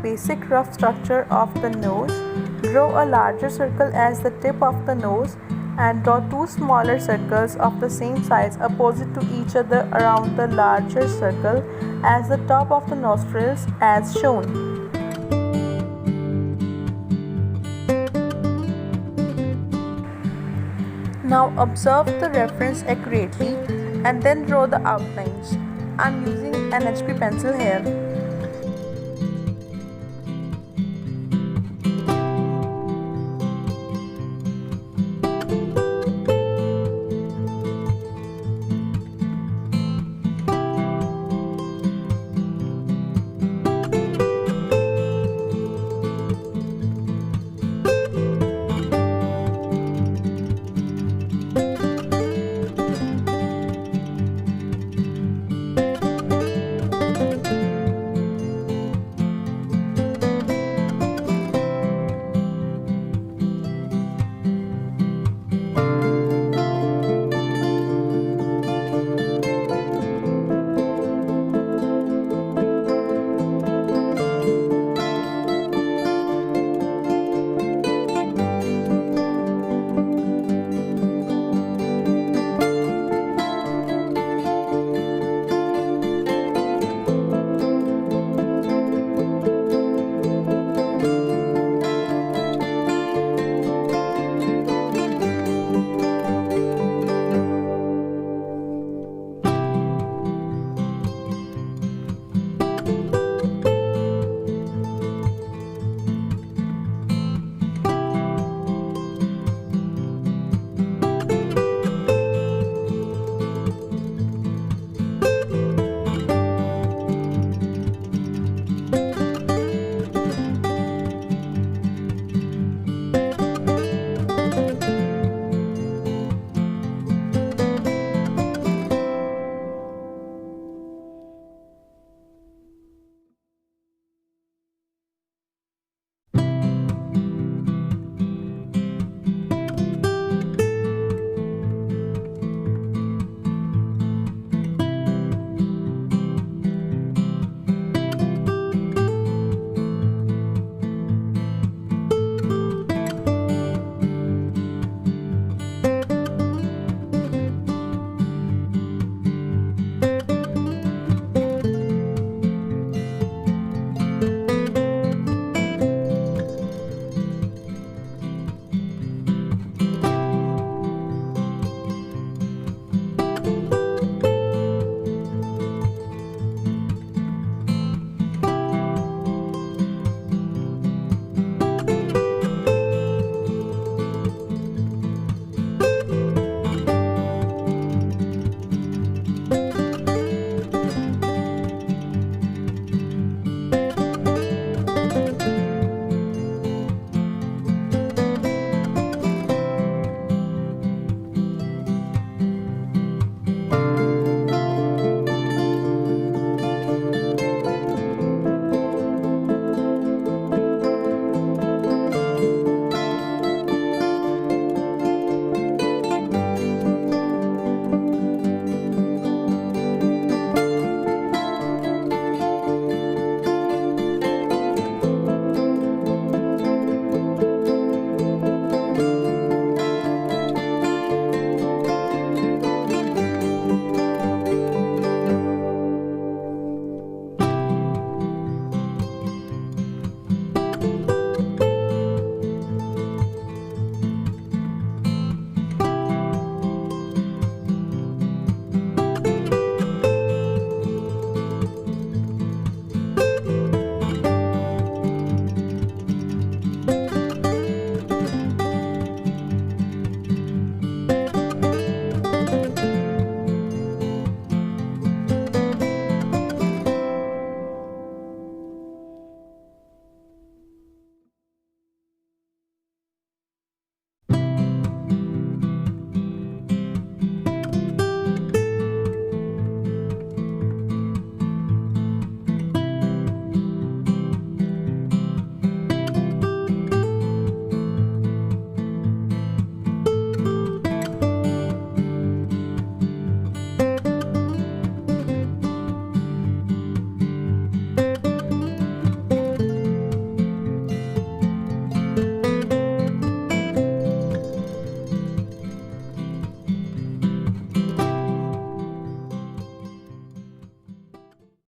basic rough structure of the nose. Draw a larger circle as the tip of the nose and draw two smaller circles of the same size opposite to each other around the larger circle as the top of the nostrils as shown. Now observe the reference accurately and then draw the outlines. I am using an HB pencil here.